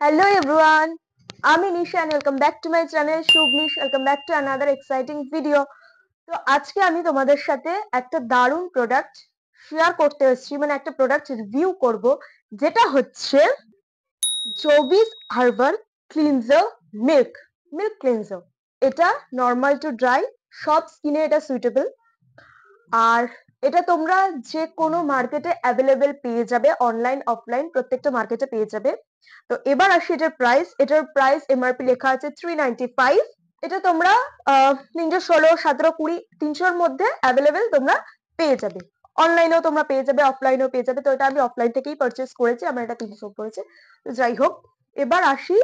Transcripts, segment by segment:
Hello everyone, আমি নিশা and welcome back to my channel Shubnish. Welcome back to another exciting video. তো আজকে আমি তোমাদের সাথে একটা দারুণ প্রোডাক্ট শেয়ার করতে এসেছি, মানে একটা প্রোডাক্ট রিভিউ করব, যেটা হচ্ছে Jovees herbal cleanser milk cleanser. এটা নর্মাল টু ড্রাই, সব স্কিনে এটা সুইটেবল। আর এটা তোমরা যে কোনো মার্কেটে অ্যাভেলেবেল পেয়ে যাবে, অনলাইন অফলাইন প্রত্যেকটা মার্কেটে পেয়ে যাবে। তো এবার আসি এটার প্রাইস এমআরপি লেখা আছে 395। এটা তোমরা 316, 17, 20, 300-র মধ্যে অ্যাভেলেবেল তোমরা পেয়ে যাবে। অনলাইনেও তোমরা পেয়ে যাবে, অফলাইনেও পেয়ে যাবে। তো এটা আমি অফলাইন থেকেই পারচেস করেছি, আমার এটা 300 পড়েছে। তো যাই হোক, এবার আসি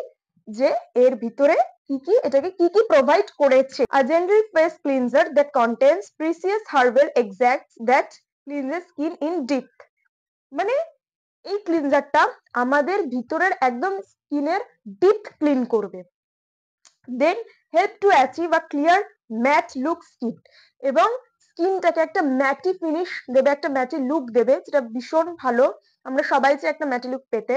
যে এর ভিতরে এটাকে কি প্রোভাইড করেছে। A gentle face cleanser that contains precious herbal extracts that cleanses skin in depth। মানে এই ক্লিনজারটা আমাদের ভিতরের একদম স্কিনের ডিপ ক্লিন করবে। Then help to achieve a clear matte look skin, এবং স্কিনটাকে একটা ম্যাটি ফিনিশ দেবে, একটা ম্যাটি লুক দেবে, যেটা ভীষণ ভালো। আমরা সবাই চাই একটা ম্যাটি লুক পেতে।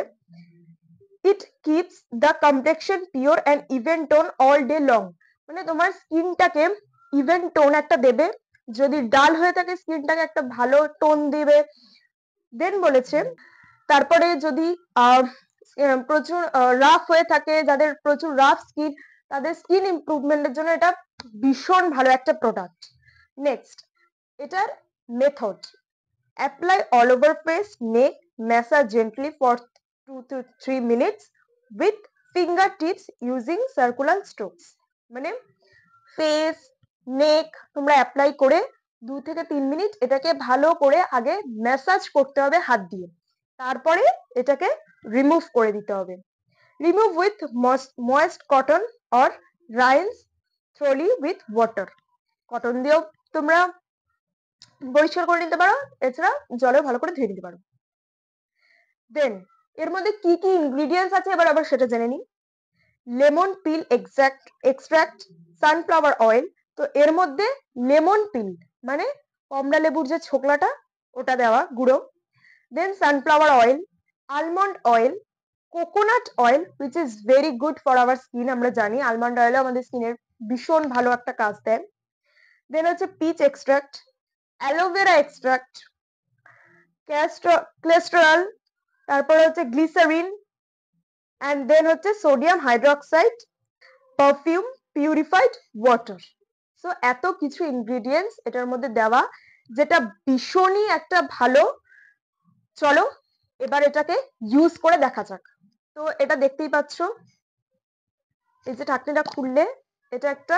It keeps the complexion pure and even tone all day long. মানে তোমার স্কিনটাকে ইভেন টোন একটা দেবে, যদি ডাল হয়ে থাকে স্কিনটাকে একটা ভালো টোন দিবে। দেন বলেছে তারপরে যদি প্রচুর রাফ হয়ে থাকে, যাদের প্রচুর রাফ স্কিন, তাদের স্কিন ইমপ্রুভমেন্টের জন্য এটা ভীষণ ভালো একটা প্রোডাক্ট। নেক্সট, এটার method: apply all over face, neck, massage gently for 2 to 3 minutes with finger tips using circular strokes। মানে ফেস, নেক তোমরা অ্যাপ্লাই করে 2 থেকে 3 মিনিট এটাকে ভালো করে আগে ম্যাসাজ করতে হবে হাত দিয়ে, তারপরে এটাকে রিমুভ করে দিতে হবে। Remove with moist cotton or রাইন্স thoroughly with water. Cotton দিয়েও তোমরা পরিষ্কার করে নিতে পারো, এছাড়া জলে ভালো করে ধুয়ে নিতে পারো। দেন এর মধ্যে কি ইনগ্রিডিয়েন্টস আছে এবার আবার সেটা জেনে নিই। লেমন পিল এক্সট্রাক্ট, সানফ্লাওয়ার অয়েল। তো এর মধ্যে লেমন পিল মানে কমলা লেবুর যে ছোকলাটা ওটা দেওয়া গুঁড়ো। Then sunflower oil, almond oil, coconut oil which is very good for our skin. আমরা জানি আলমন্ড অয়েলও আমাদের স্কিনের ভীষণ ভালো একটা কাজ দেয়। দেন হচ্ছে peach extract, aloe vera extract, cholesterol, তারপরে হচ্ছে গ্লিসারিন, অ্যান্ড দেন হচ্ছে sodium hydroxide, perfume, purified water. So এত কিছু ইনগ্রিডিয়েন্টস এটার মধ্যে দেওয়া, যেটা ভীষণই একটা ভালো। চলো এবার এটাকে ইউজ করে দেখা যাক। তো এটা দেখতেই পাচ্ছ, এই যে ঢাকনিটা খুললে এটা একটা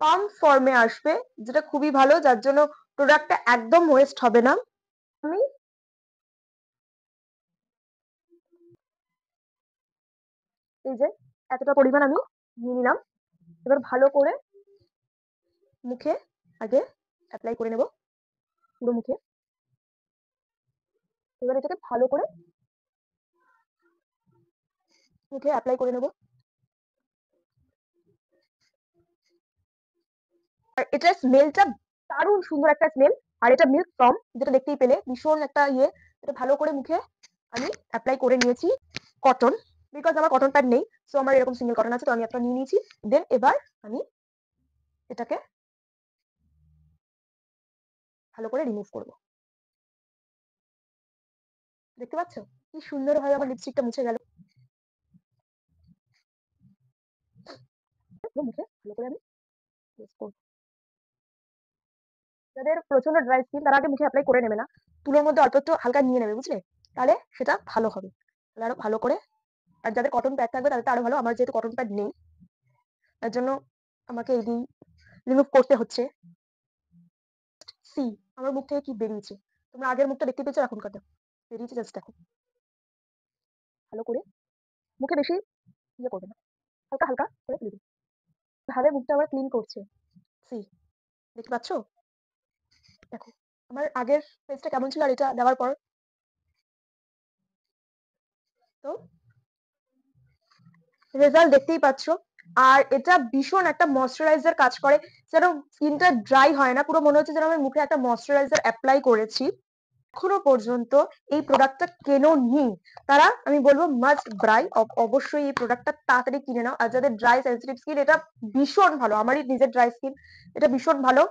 পাম্প ফর্মে আসবে, যেটা খুবই ভালো, যার জন্য প্রোডাক্টটা একদম ওয়েস্ট হবে না। আমি এই যে এতটা পরিমাণ আমি নিয়ে নিলাম, এবার ভালো করে মুখে আগে অ্যাপ্লাই করে নেব, পুরো মুখে। এবার এটাকে ভালো করে মুখে অ্যাপ্লাই করে নেব। আর এটার স্মেলটা দারুণ সুন্দর একটা স্মেল। আর এটা মিল্ক ফ্রম, যেটা দেখতেই পেলে ভীষণ একটা ইয়ে। এটা ভালো করে মুখে আমি অ্যাপ্লাই করে নিয়েছি। কটন, বিকজ আমার কটন প্যাড নেই, সো আমার এরকম সিঙ্গেল কটন আছে, তো আমি একটা নিয়ে নিয়েছি। দেন এবার আমি এটাকে ভালো করে রিমুভ করব। দেখতে পাচ্ছ কি সুন্দর ভাবে আমার লিপস্টিকটা মুছে গেল। মুখে ভালো করে আমি ইউজ করব। যাদের প্রচন্ড ড্রাই স্কিন তারা আগে মুখে অ্যাপ্লাই করে নেবে না, তুলোর মধ্যে অল্প একটু হালকা নিয়ে নেবে, বুঝলে? তাহলে সেটা ভালো হবে, তাহলে আরো ভালো করে। আর যাদের কটন প্যাড থাকবে তাদের তো আরো ভালো। আমার যেহেতু কটন প্যাড নেই, তার জন্য আমাকে এই রিমুভ করতে হচ্ছে। সি আমার মুখ থেকে কি বেরিয়েছে, তোমরা আগের মুখটা দেখতে পেয়েছো, এখনকারটা বেরিয়েছে, জাস্ট দেখো। ভালো করে মুখে বেশি ইয়ে করবে না, হালকা হালকা করে ফেলবে, ভাবে মুখটা আবার ক্লিন করছে। সি দেখতে পাচ্ছ? দেখো আমার আগের ফেসটা কেমন ছিল আর এটা দেওয়ার পর। তো রেজাল্ট দেখতেই পাচ্ছ। আর এটা ভীষণ একটা ময়শ্চারাইজার কাজ করে, যেন স্কিনটা ড্রাই হয় না, পুরো মনে হচ্ছে যেন আমি মুখে একটা ময়শ্চারাইজার অ্যাপ্লাই করেছি। এখনো পর্যন্ত এই প্রোডাক্টটা কেনোনি তারা আমি বলবো মাস্ট বাই, অবশ্যই এই প্রোডাক্টটা তাড়াতাড়ি কিনে নাও। আর যাদের ড্রাই সেনসিটিভ স্কিন এটা ভীষণ ভালো, আমারই নিজের ড্রাই স্কিন, এটা ভীষণ ভালো।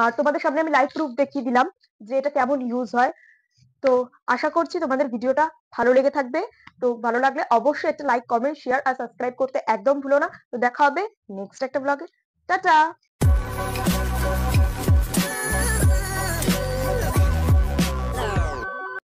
আর তোমাদের সামনে আমি লাইভ প্রুফ দেখিয়ে দিলাম যে এটা কেমন ইউজ হয়। তো আশা করছি তোমাদের ভিডিওটা ভালো লেগে থাকবে। তো ভালো লাগলে অবশ্যই একটা লাইক, কমেন্ট, শেয়ার আর সাবস্ক্রাইব করতে একদম ভুলো না। তো দেখা হবে নেক্সট একটা ব্লগে। টাটা।